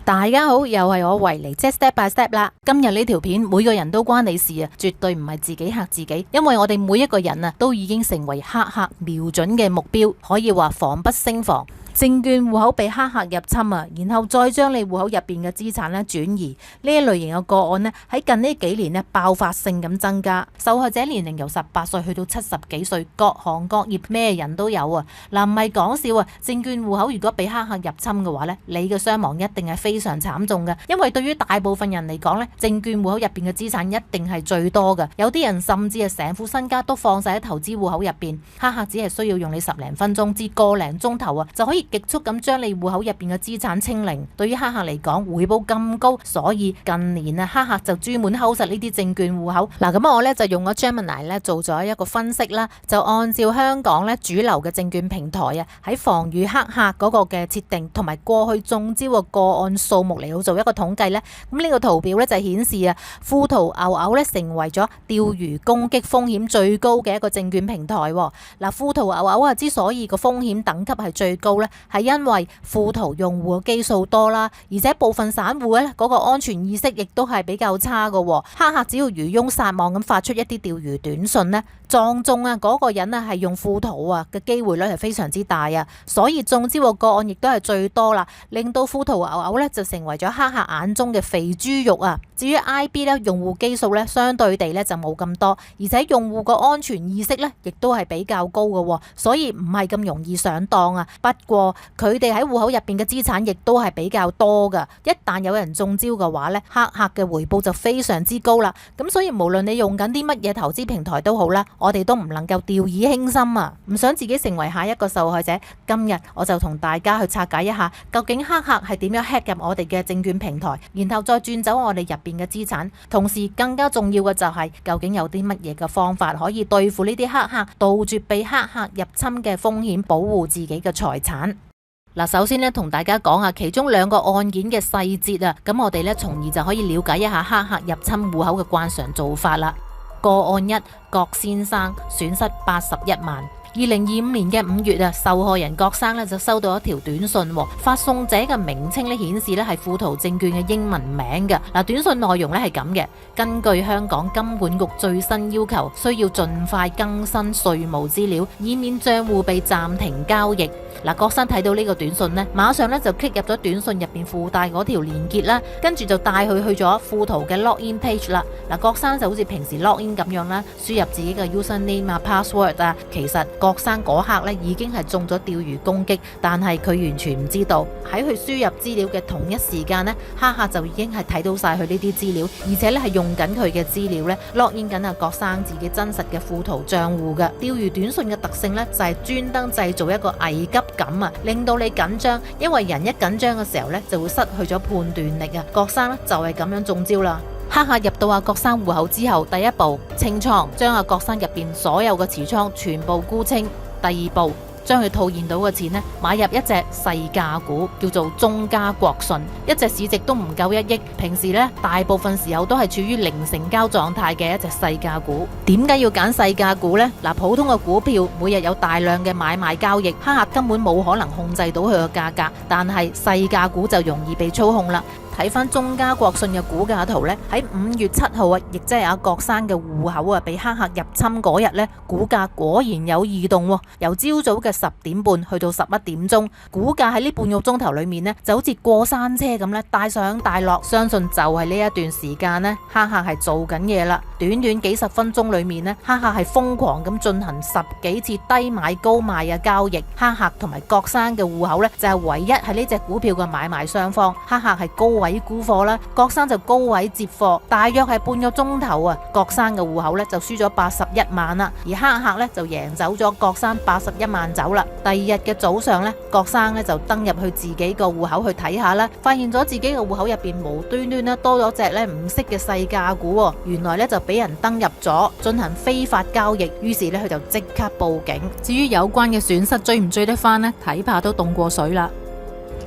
大家好，又係我維尼即 Step by Step 啦。今日呢條片每個人都關你事啊，絕對唔係自己嚇自己，因為我哋每一個人啊都已經成為黑客瞄準嘅目標，可以話防不勝防。證券戶口被黑客入侵啊，然後再將你戶口入邊嘅資產轉移，呢一類型嘅個案喺近呢幾年爆發性咁增加，受害者年齡由18歲去到70幾歲，各行各業咩人都有啊。嗱，唔係講笑啊，證券戶口如果被黑客入侵嘅話呢，你嘅傷亡一定係非常慘重嘅，因為對於大部分人嚟講呢，證券戶口入邊嘅資產一定係最多嘅，有啲人甚至係成副身家都放晒喺投資戶口入邊，黑客只係需要用你10零分鐘至個零鐘頭就可以極速咁將你戶口入邊嘅資產清零。對於黑客嚟講，回報咁高，所以近年黑客就專門睺實呢啲證券戶口。嗱，咁我就用咗 Gemini 做咗一個分析啦，就按照香港主流嘅證券平台喺防禦黑客嗰個嘅設定，同埋過去中招嘅個案數目嚟到做一個統計呢。咁呢個圖表就顯示富途牛牛成為咗釣魚攻擊風險最高嘅一個證券平台。嗱，富途牛牛之所以個風險等級係最高呢，係因為富途用戶嘅基數多啦，而且部分散戶嗰個安全意識亦都係比較差嘅。黑客只要漁翁撒網咁發出一啲釣魚短信呢，撞中嗰個人係用富途嘅機會率係非常之大啊，所以中招嘅個案亦都係最多啦，令到富途牛牛就成為咗黑客眼中嘅肥豬肉啊。至於 IB 用戶基數相對地就冇咁多，而且用戶個安全意識亦都係比較高嘅，所以唔係咁容易上當啊。不過佢哋喺戶口入邊嘅資產亦都係比較多噶，一旦有人中招嘅話黑客嘅回報就非常之高啦。咁所以無論你用緊啲乜嘢投資平台都好啦，我哋都唔能夠掉以輕心啊！唔想自己成為下一個受害者，今日我就同大家去拆解一下，究竟黑客係點樣 hack 入我哋嘅證券平台，然後再轉走我哋入邊嘅資產。同時更加重要嘅就係，究竟有啲乜嘢嘅方法可以對付呢啲黑客，杜絕被黑客入侵嘅風險，保護自己嘅財產。嗱，首先同大家講下其中2個案件嘅細節啊，咁我哋從而就可以了解一下黑客入侵戶口嘅慣常做法啦。個案1，郭先生損失81萬。2025年嘅5月受害人郭生就收到一條短信，發送者嘅名稱顯示係富途證券嘅英文名嘅。嗱，短信內容係咁嘅：根據香港金管局最新要求，需要盡快更新稅務資料，以免賬戶被暫停交易。嗱，郭生睇到呢個短信馬上就 click 入咗短信入邊附帶嗰條連結啦，跟住就帶佢去咗富途嘅 login page 啦。嗱，郭生就好似平時 login 咁樣啦，輸入自己嘅 username password。其實郭生嗰刻已經係中咗釣魚攻擊，但係佢完全唔知道，喺佢輸入資料嘅同一時間黑客就已經係睇到晒佢呢啲資料，而且係用緊佢嘅資料login 緊郭生自己真實嘅富途賬戶嘅。釣魚短信嘅特性就係專登製造一個危急感啊，令到你緊張，因為人一緊張嘅時候就會失去咗判斷力啊。郭生就係咁樣中招啦。黑客入到郭生戶口之後，第一步清倉，將郭生入邊所有嘅持倉全部沽清。第二步，將佢套現到嘅錢買入一隻細價股，叫做中嘉國信，一隻市值都唔夠1億，平時大部分時候都係處於零成交狀態嘅一隻細價股。點解要揀細價股呢？嗱，普通嘅股票每日有大量嘅買賣交易，黑客根本冇可能控制到佢嘅價格，但係細價股就容易被操控啦。睇翻中嘉國信嘅股價圖喺5月7號亦即係郭生嘅戶口被黑客入侵嗰日股價果然有異動，由朝早嘅10點半去到11點鐘，股價喺呢半個鐘頭裏面就好似過山車咁大上大落。相信就係呢一段時間黑客係做緊嘢啦。短短幾十分鐘裏面黑客係瘋狂咁進行10幾次低買高賣嘅交易。黑客同埋郭生嘅戶口就係唯一係呢隻股票嘅買賣雙方。黑客係高位沽貨啦，郭生就高位接貨，大約係半個鐘頭郭生嘅戶口就輸咗81萬啦，而黑客就贏走咗郭生81萬走啦。第二日嘅早上郭生就登入去自己個戶口去睇下啦，發現咗自己嘅戶口入邊無端端多咗隻唔識嘅細價股，原來就俾人登入咗進行非法交易，於是佢就即刻報警。至於有關嘅損失追唔追得翻睇怕都凍過水啦。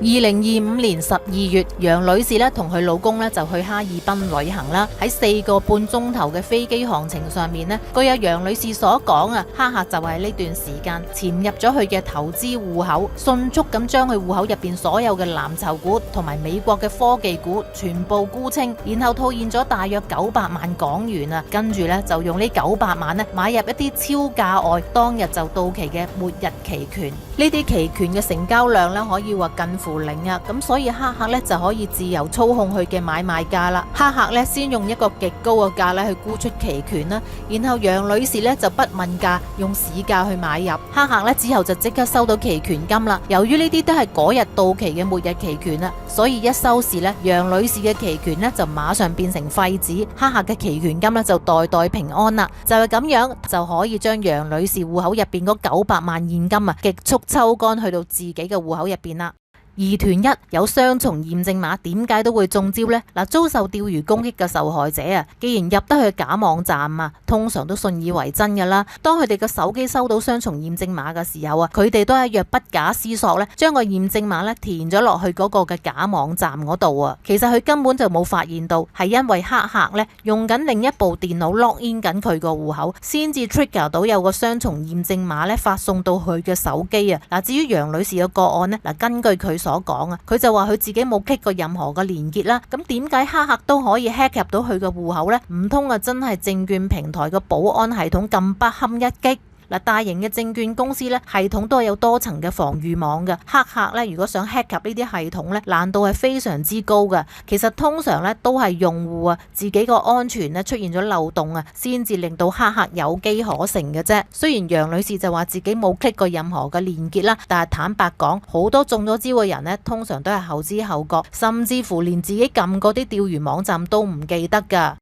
2025年12月，楊女士咧同佢老公咧就去哈爾濱旅行啦。喺4個半鐘頭嘅飛機航程上面咧，據有楊女士所講啊，黑客就係呢段時間潛入咗佢嘅投資戶口，迅速咁將佢戶口入邊所有嘅藍籌股同埋美國嘅科技股全部沽清，然後套現咗大約900萬港元啊，跟住咧就用呢900萬咧買入一啲超價外當日就到期嘅末日期權。呢啲期權嘅成交量咧可以話近乎零啊，咁所以黑客咧就可以自由操控佢嘅買賣價啦。黑客咧先用一個極高嘅價咧去沽出期權啦，然後楊女士咧就不問價用市價去買入。黑客咧之後就即刻收到期權金啦。由於呢啲都係嗰日到期嘅末日期權啦，所以一收市咧楊女士嘅期權咧就馬上變成廢紙，黑客嘅期權金咧就代代平安啦。就係咁樣就可以將楊女士戶口入邊嗰900萬現金啊極速抽乾去到自己嘅戶口入邊啦。疑團1有雙重驗證碼，點解都會中招呢？遭受釣魚攻擊嘅受害者啊，既然入得去假網站啊，通常都信以為真噶啦。當佢哋嘅手機收到雙重驗證碼嘅時候啊，佢哋都一樣不假思索咧，將個驗證碼咧填咗落去嗰個嘅假網站嗰度啊。其實佢根本就冇發現到，係因為黑客咧用緊另一部電腦 log in 緊佢個戶口，先至 trigger 到有個雙重驗證碼咧發送到佢嘅手機啊。至於楊女士嘅個案呢，根據佢所講啊，佢就話佢自己冇 click 過任何嘅連結啦。咁點解黑客都可以 hack 入到佢嘅戶口呢？唔通啊真係證券平台嘅保安系統咁不堪一擊？大型嘅證券公司咧，系統都係有多層嘅防禦網嘅。黑客咧，如果想 hack 入呢啲系統咧，難度係非常之高嘅。其實通常咧都係用戶啊自己個安全咧出現咗漏洞啊，先至令到黑客有機可乘嘅啫。雖然楊女士就話自己冇 click 過任何嘅連結啦，但係坦白講，好多中咗招嘅人咧，通常都係後知後覺，甚至乎連自己撳嗰啲釣魚網站都唔記得㗎。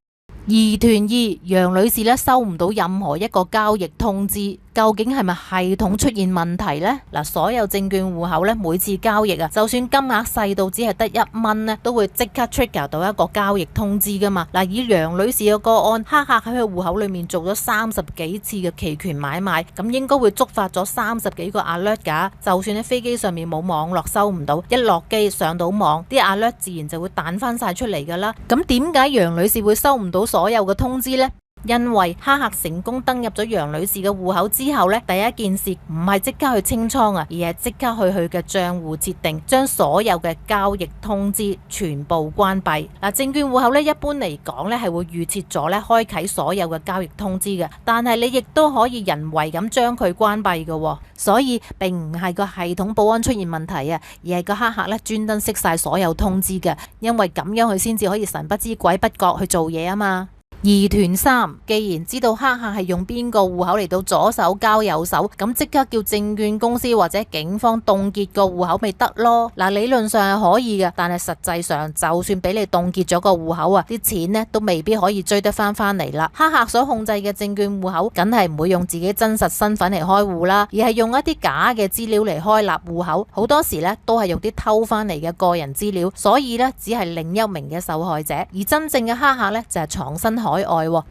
疑團2，楊女士咧收唔到任何一個交易通知。究竟係咪系統出現問題呢？所有證券戶口咧，每次交易啊，就算金額細到只係得1蚊咧，都會即刻 trigger 到一個交易通知噶嘛。以楊女士嘅個案，黑客喺佢戶口裏面做咗30幾次嘅期權買賣，咁應該會觸發咗30幾個 alert 噶。就算喺飛機上面冇網絡收唔到，一落機上到網，啲 alert 自然就會彈翻晒出嚟噶啦。咁點解楊女士會收唔到所有嘅通知呢？因為黑客成功登入咗楊女士嘅戶口之後呢，第一件事唔係即刻去清倉啊，而係即刻去佢嘅賬戶設定，將所有嘅交易通知全部關閉。證券戶口呢，一般嚟講呢係會預設咗呢開啟所有嘅交易通知嘅，但係你亦都可以人為咁將佢關閉嘅，所以並唔係個系統保安出現問題啊，而係個黑客呢專登熄晒所有通知嘅，因為咁樣佢先至可以神不知鬼不覺去做嘢啊嘛。疑團3，既然知道黑客係用邊個戶口嚟到左手交右手，咁即刻叫證券公司或者警方凍結個戶口咪得咯？理論上係可以嘅，但係實際上就算俾你凍結咗個戶口啊，啲錢呢都未必可以追得翻嚟啦。黑客所控制嘅證券戶口，梗係唔會用自己真實身份嚟開戶啦，而係用一啲假嘅資料嚟開立戶口，好多時呢都係用啲偷翻嚟嘅個人資料，所以呢只係另一名嘅受害者，而真正嘅黑客呢就係藏身海外，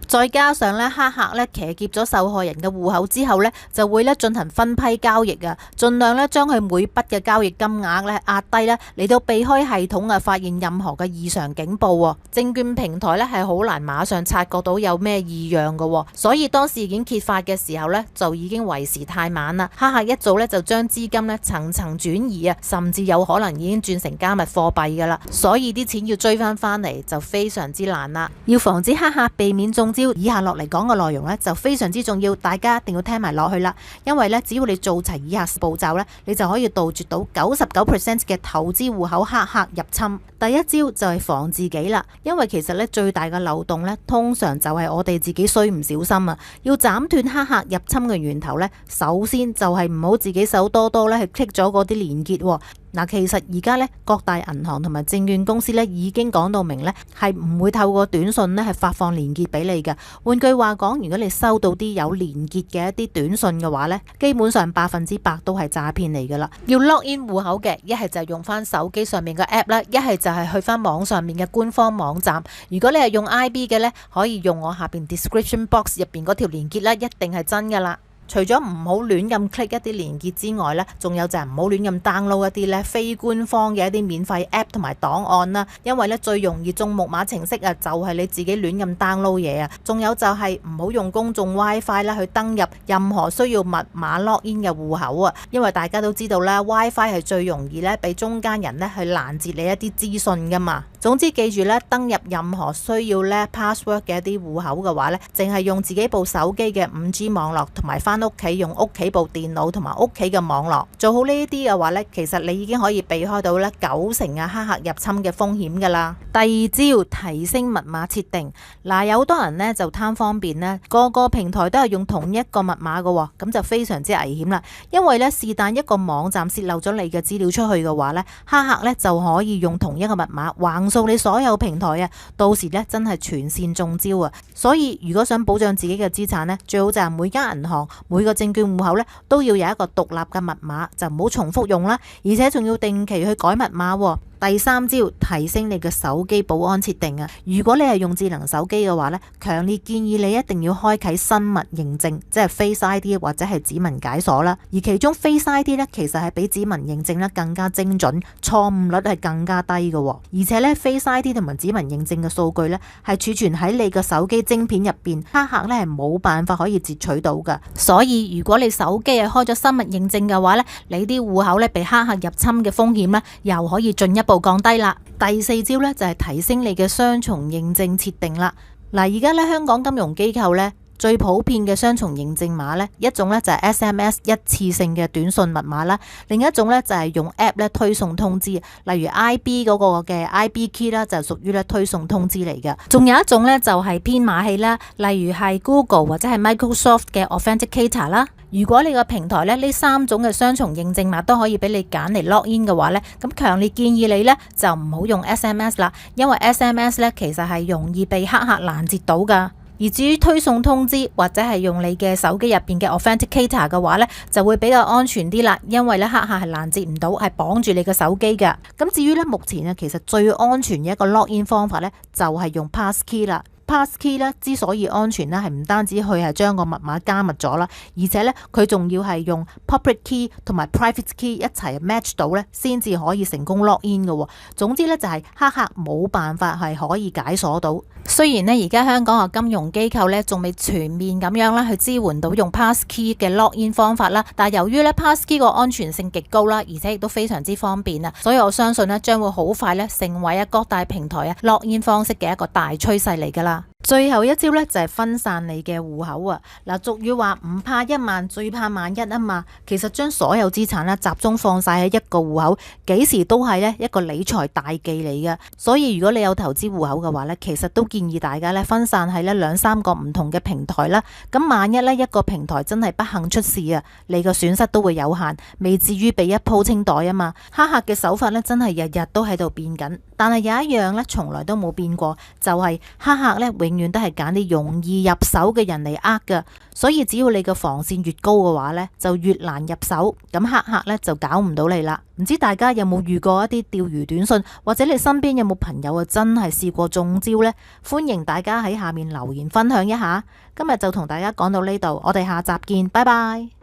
再加上咧黑客咧騎劫咗受害人嘅戶口之後咧，就會咧進行分批交易啊，盡量咧將佢每筆嘅交易金額咧壓低咧，嚟到避開系統啊發現任何嘅異常警報。證券平台咧係好難馬上察覺到有咩異樣嘅，所以當事件揭發嘅時候咧，就已經為時太晚啦。黑客一早咧就將資金咧層層轉移啊，甚至有可能已經轉成加密貨幣噶啦，所以啲錢要追翻嚟就非常之難啦。要防止黑客避免中招，以下落嚟講嘅內容咧就非常之重要，大家一定要聽埋落去啦。因為咧，只要你做齊以下步驟咧，你就可以杜絕到99% 嘅投資戶口黑客入侵。第一招就係防自己啦，因為其實咧最大嘅漏洞咧，通常就係我哋自己衰唔小心啊。要斬斷黑客入侵嘅源頭咧，首先就係唔好自己手多多咧去 click 咗嗰啲連結。其實而家咧各大銀行同埋證券公司咧已經講到明咧，係唔會透過短信咧係發放連結俾你嘅。換句話講，如果你收到啲有連結嘅一啲短信嘅話咧，基本上100%都係詐騙嚟噶啦。要 log in 戶口嘅，一係就用翻手機上面嘅 app 啦，一係就係去翻網上面嘅官方網站。如果你係用 IB 嘅咧，可以用我下邊 description box 入邊嗰條連結啦，一定係真噶啦。除咗唔好亂咁 click 一啲連結之外呢，仲有就係唔好亂咁 download 一啲呢非官方嘅一啲免費 app 同埋檔案啦，因為呢最容易中木馬程式啊，就係你自己亂咁 download 嘢啊。仲有就係唔好用公眾 WiFi 啦去登入任何需要密碼 login 嘅戶口啊，因為大家都知道啦 WiFi 係最容易呢俾中間人呢去攔截你一啲資訊噶嘛。總之記住呢，登入任何需要呢 password 嘅一啲戶口嘅話呢，淨係用自己部手機嘅 5G 網絡，同埋翻屋企用屋企部電腦同埋屋企嘅網絡，做好呢啲嘅話呢，其實你已經可以避開到呢90%嘅黑客入侵嘅風險噶啦。第二招，提升密碼設定。嗱，有好多人呢就貪方便呢，個個平台都係用同一個密碼嘅，咁就非常之危險啦。因為呢，是但一個網站洩漏咗你嘅資料出去嘅話呢，黑客呢就可以用同一個密碼橫掃你所有平台啊，到時呢真係全線中招啊。所以如果想保障自己嘅資產呢，最好就係每間銀行每個證券戶口呢都要有一個獨立嘅密碼，就唔好重複用啦，而且仲要定期去改密碼。第三招，提升你嘅手機保安設定啊！如果你係用智能手機嘅話呢，強烈建議你一定要開啟生物認證，即係 Face ID 或者係指紋解鎖啦。而其中 Face ID 呢，其實係比指紋認證呢更加精準，錯誤率係更加低嘅。而且呢 Face ID 同埋指紋認證嘅數據呢，係儲存喺你個手機晶片入邊，黑客呢係冇辦法可以截取到㗎。所以如果你手機係開咗生物認證嘅話呢，你啲戶口呢被黑客入侵嘅風險呢，又可以進一步降低啦。第四招呢，就係提升你嘅雙重認證設定啦。嗱，而家呢香港金融機構呢，最普遍嘅雙重認證碼呢，一種呢就係 SMS 一次性嘅短信密碼啦，另一種呢就係用 App 咧推送通知，例如 IB 嗰個嘅 IB Key 啦，就屬於咧推送通知嚟嘅。仲有一種呢就係編碼器啦，例如係 Google 或者係 Microsoft 嘅 Authenticator 啦。如果你個平台呢，呢三種嘅雙重認證碼都可以俾你揀嚟 login 嘅話呢，咁強烈建議你呢就唔好用 SMS 啦，因為 SMS 呢其實係容易被黑客攔截到噶。而至於推送通知或者係用你嘅手機入邊嘅 Authenticator 嘅話呢，就會比較安全啲啦，因為呢黑客係攔截唔到，係綁住你嘅手機噶。咁至於呢，目前其實最安全嘅一個 login 方法呢，就係用 passkey 啦。Passkey 咧之所以安全咧，係唔單止佢係將個密碼加密咗啦，而且咧佢仲要係用 public key 同埋 private key 一齊 match 到咧，先至可以成功 log in 嘅。總之咧就係黑客冇辦法係可以解鎖到。雖然咧而家香港嘅金融機構咧仲未全面咁樣啦去支援到用 passkey 嘅 log in 方法啦，但係由於咧 passkey 個安全性極高啦，而且亦都非常之方便啊，所以我相信咧將會好快咧成為各大平台log in 方式嘅一個大趨勢嚟噶啦。最後一招咧就係分散你嘅戶口啊！嗱，俗語話唔怕一萬，最怕萬一啊嘛。其實將所有資產集中放晒喺一個戶口，幾時都係咧一個理財大忌嚟嘅。所以如果你有投資戶口嘅話咧，其實都建議大家咧分散喺兩三個唔同嘅平台啦。咁萬一咧一個平台真係不幸出事啊，你個損失都會有限，未至於被一鋪清袋啊嘛。黑客嘅手法咧真係日日都喺度變緊，但係有一樣咧從來都冇變過，就係黑客咧永遠都係揀啲容易入手嘅人嚟呃㗎，所以只要你嘅防線越高嘅話呢，就越難入手，咁黑客呢就搞唔到你啦。唔知大家有冇遇過一啲釣魚短信，或者你身邊有冇朋友真係試過中招呢？歡迎大家喺下面留言分享一下。今日就同大家講到呢度，我哋下集見，拜拜。